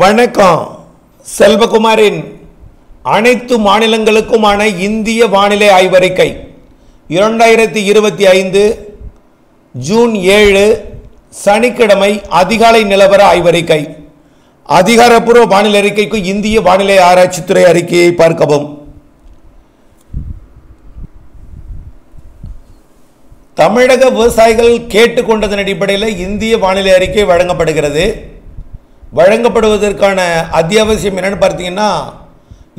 வணக்கம். செல்வகுமாரின் அனைத்து மாநிலங்களுக்குமான இந்திய வானிலை ஆய்வறிக்கை 2025 ஜூன் 7 சனிக்கிழமை அதிகாலை நிலவர ஆய்வறிக்கை. அதிகாரப்பூர்வ வானிலை அறிக்கைக்கு இந்திய வானிலை ஆராய்ச்சித்துறை அறிக்கையை பார்க்கவும். தமிழக விவசாயிகள் கேட்டுக்கொண்டதன் அடிப்படையில் இந்திய வானிலை அறிக்கை வழங்கப்படுகிறது. வழங்கப்படுவதற்கான அத்தியாவசியம் என்னன்னு பார்த்தீங்கன்னா,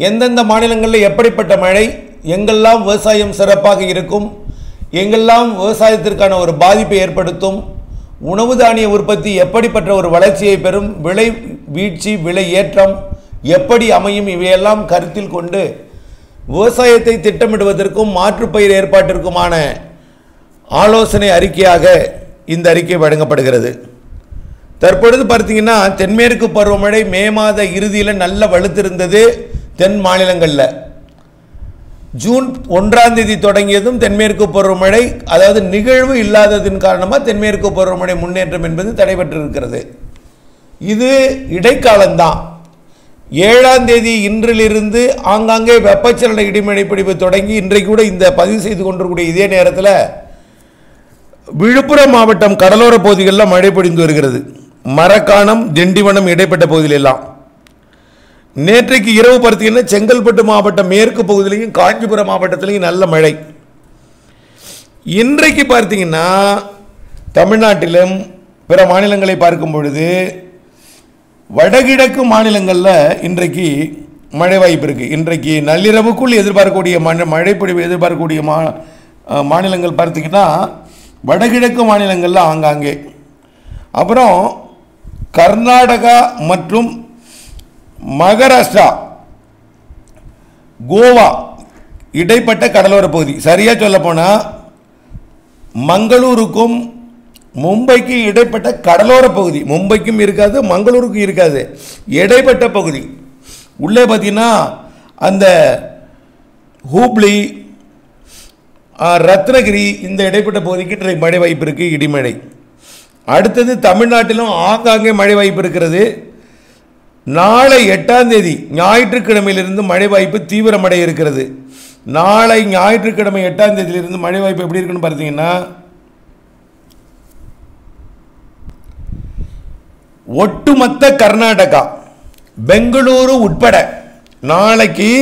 எந்தெந்த மாநிலங்களில் எப்படிப்பட்ட மழை, எங்கெல்லாம் விவசாயம் சிறப்பாக இருக்கும், எங்கெல்லாம் விவசாயத்திற்கான ஒரு பாதிப்பை ஏற்படுத்தும், உணவு தானிய உற்பத்தி எப்படிப்பட்ட ஒரு வளர்ச்சியை பெறும், விலை வீழ்ச்சி விலை ஏற்றம் எப்படி அமையும், இவையெல்லாம் கருத்தில் கொண்டு விவசாயத்தை திட்டமிடுவதற்கும் மாற்றுப்பயிர் ஏற்பாட்டிற்குமான ஆலோசனை அறிக்கையாக இந்த அறிக்கை வழங்கப்படுகிறது. தற்பொழுது பார்த்தீங்கன்னா, தென்மேற்கு பருவமழை மே மாத இறுதியில் நல்ல வலுத்திருந்தது. தென் மாநிலங்களில் ஜூன் 1ஆம் தேதி தொடங்கியதும் தென்மேற்கு பருவமழை, அதாவது நிகழ்வு இல்லாததின் காரணமாக தென்மேற்கு பருவமழை முன்னேற்றம் என்பது தடைபட்டிருக்கிறது. இது இடைக்காலம்தான். 7ஆம் தேதி இன்றிலிருந்து ஆங்காங்கே வெப்பச்சலன இடிமழை பிடிப்பு தொடங்கி இன்றைக்கு கூட இந்த பதிவு செய்து கொண்டிருக்கூடிய இதே நேரத்தில் விழுப்புரம் மாவட்டம் கடலோர பகுதிகளில் மழை பொழிந்து வருகிறது. மரக்காணம், திண்டிவனம் இடைப்பட்ட பகுதியிலெல்லாம். நேற்றைக்கு இரவு பார்த்தீங்கன்னா செங்கல்பட்டு மாவட்டம் மேற்கு பகுதியிலையும் காஞ்சிபுரம் மாவட்டத்திலையும் நல்ல மழை. இன்றைக்கு பார்த்தீங்கன்னா தமிழ்நாட்டிலும் பிற மாநிலங்களை பார்க்கும் பொழுது வடகிழக்கு மாநிலங்களில் இன்றைக்கு மழை வாய்ப்பு இருக்குது. இன்றைக்கு நள்ளிரவுக்குள் எதிர்பார்க்கக்கூடிய மழை பொழிவு எதிர்பார்க்கக்கூடிய மாநிலங்கள் பார்த்தீங்கன்னா வடகிழக்கு மாநிலங்களில் ஆங்காங்கே, அப்புறம் கர்நாடகா மற்றும் மகாராஷ்டிரா, கோவா இடைப்பட்ட கடலோர பகுதி, சரியாக சொல்ல போனால் மங்களூருக்கும் மும்பைக்கும் இடைப்பட்ட கடலோர பகுதி, மும்பைக்கும் இருக்காது மங்களூருக்கும் இருக்காது, இடைப்பட்ட பகுதி உள்ளே பார்த்தீங்கன்னா அந்த ஹூப்ளி, ரத்னகிரி இந்த இடைப்பட்ட பகுதிக்கு இன்றைக்கு மழை வாய்ப்பு இருக்குது, இடிமழை. அடுத்தது தமிழ்நாட்டிலும் ஆங்காங்கே மழை வாய்ப்பு இருக்கிறது. நாளை 8ஆம் தேதி ஞாயிற்றுக்கிழமையிலிருந்து மழை வாய்ப்பு தீவிரமடைய இருக்கிறது. நாளை ஞாயிற்றுக்கிழமை 8ஆம் தேதியிலிருந்து மழை வாய்ப்பு எப்படி இருக்குன்னு பார்த்தீங்கன்னா, ஒட்டுமொத்த கர்நாடகா, பெங்களூரு உட்பட நாளைக்கு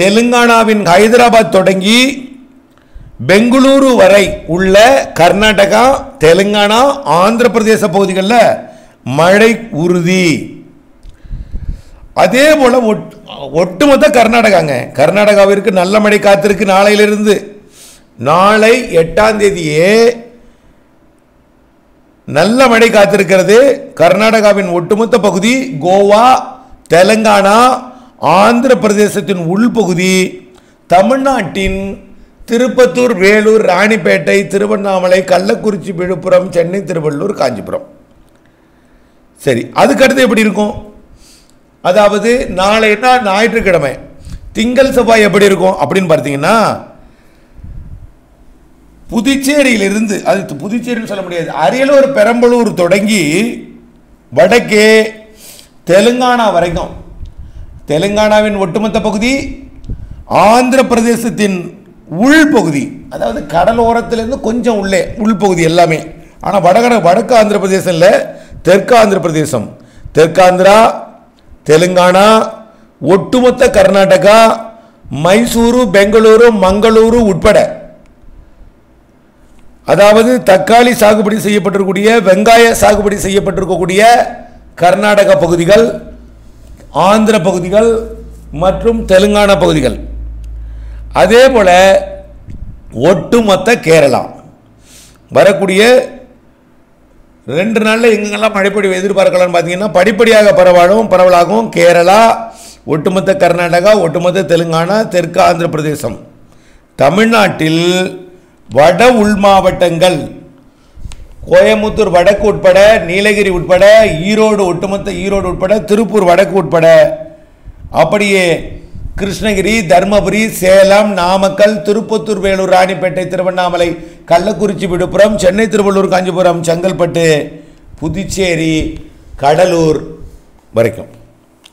தெலுங்கானாவின் ஹைதராபாத் தொடங்கி பெங்களூரு வரை உள்ள கர்நாடகா, தெலுங்கானா, ஆந்திர பிரதேச பகுதிகளில் மழை உறுதி. அதே போல் ஒட்டுமொத்த கர்நாடகாவிற்கு நல்ல மழை காத்திருக்கு. நாளையிலிருந்து நாளை 8ஆம் தேதியே நல்ல மழை காத்திருக்கிறது. கர்நாடகாவின் ஒட்டுமொத்த பகுதி, கோவா, தெலுங்கானா, ஆந்திர பிரதேசத்தின் உள்பகுதி, தமிழ்நாட்டின் திருப்பத்தூர், வேலூர், ராணிப்பேட்டை, திருவண்ணாமலை, கள்ளக்குறிச்சி, விழுப்புரம், சென்னை, திருவள்ளூர், காஞ்சிபுரம். சரி, அதுக்கடுத்து எப்படி இருக்கும்? அதாவது நாளைன்னா ஞாயிற்றுக்கிழமை, திங்கள் செவ்வாய் எப்படி இருக்கும் அப்படின்னு பார்த்தீங்கன்னா, புதுச்சேரியிலிருந்து, அது புதுச்சேரின்னு சொல்ல முடியாது, அரியலூர், பெரம்பலூர் தொடங்கி வடக்கே தெலுங்கானா வரைக்கும், தெலுங்கானாவின் ஒட்டுமொத்த பகுதி, ஆந்திர பிரதேசத்தின் உள்பகுதி, அதாவது கடலோரத்திலிருந்து கொஞ்சம் உள்ளே உள்பகுதி எல்லாமே. ஆனால் வடக்கு ஆந்திர பிரதேசம் இல்லை, தெற்கு ஆந்திர பிரதேசம், தெற்காந்திரா, தெலுங்கானா, ஒட்டுமொத்த கர்நாடகா, மைசூரு, பெங்களூரு, மங்களூரு உட்பட, அதாவது தக்காளி சாகுபடி செய்யப்பட்டிருக்கக்கூடிய, வெங்காய சாகுபடி செய்யப்பட்டிருக்கக்கூடிய கர்நாடக பகுதிகள், ஆந்திர பகுதிகள் மற்றும் தெலுங்கானா பகுதிகள். அதே போல ஒட்டுமொத்த கேரளா வரக்கூடிய 2 நாளில் எங்கெங்கெல்லாம் மழைப்பொழிவு எதிர்பார்க்கலாம்னு பார்த்தீங்கன்னா, படிப்படியாக பரவலாகும். கேரளா, ஒட்டுமொத்த கர்நாடகா, ஒட்டுமொத்த தெலுங்கானா, தெற்கு ஆந்திர பிரதேசம். தமிழ்நாட்டில் வட உள் மாவட்டங்கள் கோயமுத்தூர் வடக்கு உட்பட, நீலகிரி உட்பட, ஈரோடு, ஒட்டுமொத்த ஈரோடு உட்பட, திருப்பூர் வடக்கு உட்பட, அப்படியே கிருஷ்ணகிரி, தர்மபுரி, சேலம், நாமக்கல், திருப்பத்தூர், வேலூர், ராணிப்பேட்டை, திருவண்ணாமலை, கள்ளக்குறிச்சி, விழுப்புரம், சென்னை, திருவள்ளூர், காஞ்சிபுரம், செங்கல்பட்டு, புதுச்சேரி, கடலூர், வரைக்கும்,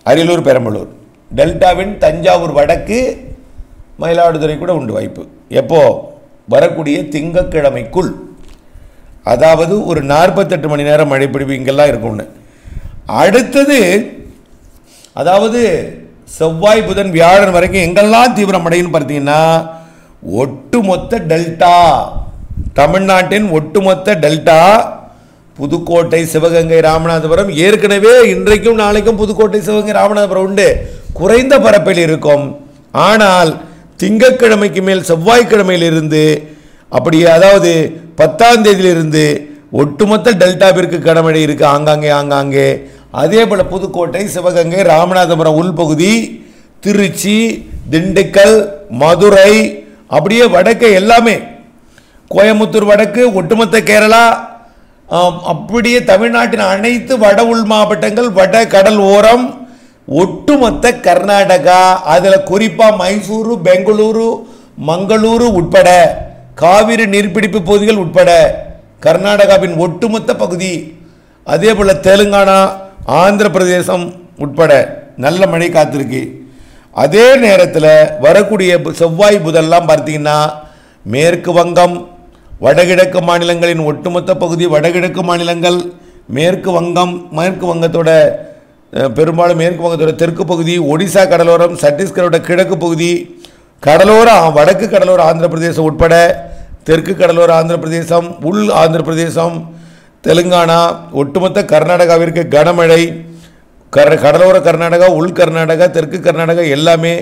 அரியலூர் பெரம்பலூர், டெல்டாவின் தஞ்சாவூர் வடக்கு, மயிலாடுதுறை கூட உண்டு வாய்ப்பு. எப்போ? வரக்கூடிய திங்கட்கிழமைக்குள், அதாவது ஒரு 48 மணி நேரம் மழைப்பிடிப்பு இங்கெல்லாம் இருக்கும்னு. அடுத்தது அதாவது செவ்வாய் புதன் வியாழன் வரைக்கும் எங்கெல்லாம் தீவிரமடைன்னு பார்த்தீங்கன்னா, ஒட்டுமொத்த டெல்டா, தமிழ்நாட்டின் ஒட்டுமொத்த டெல்டா, புதுக்கோட்டை, சிவகங்கை, ராமநாதபுரம், ஏற்கனவே இன்றைக்கும் நாளைக்கும் புதுக்கோட்டை, சிவகங்கை, ராமநாதபுரம் உண்டு, குறைந்த பரப்பில் இருக்கும். ஆனால் திங்கட்கிழமைக்கு மேல் செவ்வாய்க்கிழமையிலிருந்து அப்படியே, அதாவது 10ஆம் தேதியிலிருந்து ஒட்டுமொத்த டெல்டாவிற்கு கனமழை இருக்கு ஆங்காங்கே. அதே போல புதுக்கோட்டை, சிவகங்கை, ராமநாதபுரம் உள்பகுதி, திருச்சி, திண்டுக்கல், மதுரை, அப்படியே வடக்கு எல்லாமே, கோயம்புத்தூர் வடக்கு, ஒட்டுமொத்த கேரளா, அப்படியே தமிழ்நாட்டின் அனைத்து வட உள் மாவட்டங்கள், வட கடல் ஓரம், ஒட்டுமொத்த கர்நாடகா, அதில் குறிப்பாக மைசூரு, பெங்களூரு, மங்களூரு உட்பட, காவிரி நீர்பிடிப்பு பகுதிகள் உட்பட கர்நாடகாவின் ஒட்டுமொத்த பகுதி, அதே போல் தெலுங்கானா, ஆந்திர பிரதேசம் உட்பட நல்ல மழை காத்திருக்கு. அதே நேரத்தில் வரக்கூடிய செவ்வாய் புதன்லாம் பார்த்தீங்கன்னா, மேற்கு வங்கம், வடகிழக்கு மாநிலங்களின் ஒட்டுமொத்த பகுதி, வடகிழக்கு மாநிலங்கள், மேற்கு வங்கம், மேற்கு வங்கத்தோட பெரும்பாலும் மேற்கு வங்கத்தோட தெற்கு பகுதி, ஒடிசா கடலோரம், சத்தீஸ்கரோட கிழக்கு பகுதி, கடலோரம், வடக்கு கடலோர ஆந்திர பிரதேசம் உட்பட தெற்கு கடலோர ஆந்திர பிரதேசம், உள் ஆந்திர பிரதேசம், தெலுங்கானா, ஒட்டுமொத்த கர்நாடகாவிற்கு கனமழை, கடலோர கர்நாடகா, உள் கர்நாடகா, தெற்கு கர்நாடகா எல்லாமே,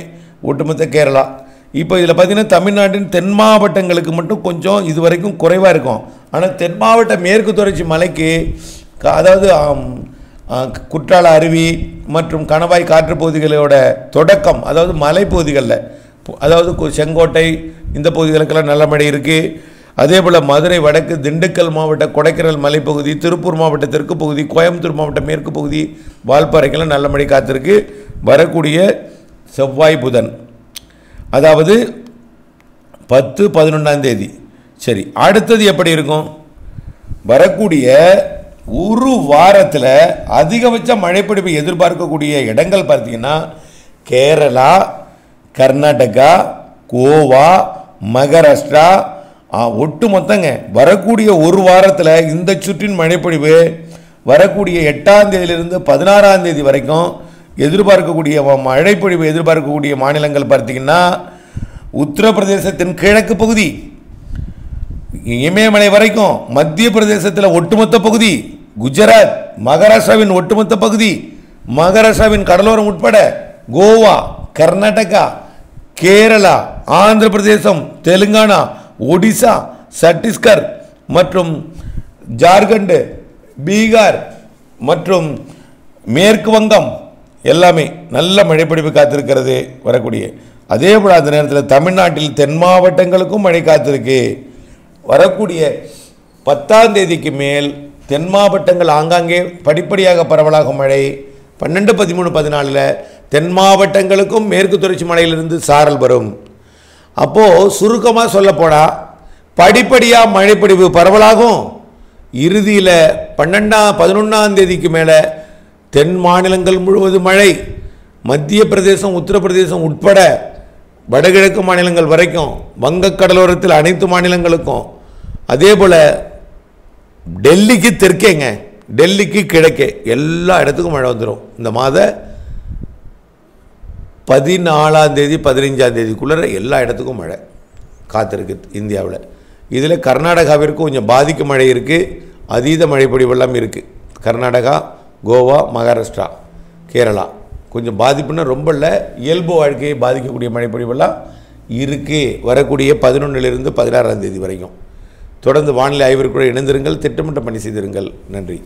ஒட்டுமொத்த கேரளா. இப்போ இதில் பார்த்தீங்கன்னா தமிழ்நாட்டின் தென் மாவட்டங்களுக்கு மட்டும் கொஞ்சம் இது வரைக்கும் குறைவாக இருக்கும். ஆனால் தென் மாவட்ட மேற்கு தொடர்ச்சி மலைக்கு, அதாவது குற்றால அருவி மற்றும் கணவாய் காற்று பகுதிகளோட தொடக்கம், அதாவது மலைப்பகுதிகளில், அதாவது செங்கோட்டை இந்த பகுதிகளுக்கெல்லாம் நல்ல மழை இருக்குது. அதே போல் மதுரை வடக்கு, திண்டுக்கல் மாவட்ட கொடைக்கானல் மலைப்பகுதி, திருப்பூர் மாவட்ட தெற்கு பகுதி, கோயம்புத்தூர் மாவட்ட மேற்கு பகுதி, வால்பாறைக்கெல்லாம் நல்ல மழை காத்திருக்கு வரக்கூடிய செவ்வாய் புதன், அதாவது 10, 11ஆம் தேதி. சரி, அடுத்தது எப்படி இருக்கும்? வரக்கூடிய ஒரு வாரத்தில் அதிகபட்ச மழைப்பிடிப்பு எதிர்பார்க்கக்கூடிய இடங்கள் பார்த்தீங்கன்னா, கேரளா, கர்நாடகா, கோவா, மகாராஷ்டிரா, ஒட்டு மொத்தங்க வரக்கூடிய ஒரு வாரத்தில் இந்த சுற்றின் மழைப்பொழிவு வரக்கூடிய 8ஆம் தேதியிலிருந்து 16ஆம் தேதி வரைக்கும் எதிர்பார்க்கக்கூடிய மழைப்பொழிவு எதிர்பார்க்கக்கூடிய மாநிலங்கள் பார்த்தீங்கன்னா, உத்தரப்பிரதேசத்தின் கிழக்கு பகுதி இமயமலை வரைக்கும், மத்திய பிரதேசத்தில் ஒட்டுமொத்த பகுதி, குஜராத், மகாராஷ்டிராவின் ஒட்டுமொத்த பகுதி, மகாராஷ்டிராவின் கடலோரம் உட்பட, கோவா, கர்நாடகா, கேரளா, ஆந்திர பிரதேசம், தெலுங்கானா, ஒடிசா, சத்தீஸ்கர் மற்றும் ஜார்க்கண்ட், பீகார் மற்றும் மேற்கு வங்கம் எல்லாமே நல்ல மழைப்பிடிப்பு காத்திருக்கிறது வரக்கூடிய. அதே போல் அந்த நேரத்தில் தமிழ்நாட்டில் தென் மாவட்டங்களுக்கும் மழை காத்திருக்கு. வரக்கூடிய 10ஆம் தேதிக்கு மேல் தென் மாவட்டங்கள் ஆங்காங்கே படிப்படியாக பரவலாகும் மழை. 12, 13, 14 தென் மாவட்டங்களுக்கும் மேற்கு தொடர்ச்சி மலையிலிருந்து சாரல் வரும். அப்போது சுருக்கமாக சொல்லப்போனால் படிப்படியாக மழைப்பிடிப்பு பரவலாகும். இறுதியில் 12, 11ஆம் தேதிக்கு மேலே தென் மாநிலங்கள் முழுவதும் மழை, மத்திய பிரதேசம், உத்தரப்பிரதேசம் உட்பட வடகிழக்கு மாநிலங்கள் வரைக்கும், வங்கக்கடலோரத்தில் அனைத்து மாநிலங்களுக்கும், அதே போல் டெல்லிக்கு தெற்கேங்க, டெல்லிக்கு கிழக்கே எல்லா இடத்துக்கும் மழை வந்துடும். இந்த மாத 14ஆம் தேதி 15ஆம் தேதிக்குள்ளே எல்லா இடத்துக்கும் மழை காத்திருக்கு இந்தியாவில். இதில் கர்நாடகாவிற்கு கொஞ்சம் பாதிக்கும் மழை இருக்குது, அதீத மழைப்பொழிவெல்லாம் இருக்குது. கர்நாடகா, கோவா, மகாராஷ்டிரா, கேரளா கொஞ்சம் பாதிப்புன்னா ரொம்ப இல்லை, இயல்பு வாழ்க்கையை பாதிக்கக்கூடிய மழைப்பொழிவெல்லாம் இருக்குது வரக்கூடிய 11லிருந்து 16ஆம் தேதி வரைக்கும். தொடர்ந்து வானிலை ஆய்விற்குள்ள இணைந்திருங்கள், திட்டமிட்ட பணி செய்திருங்கள். நன்றி.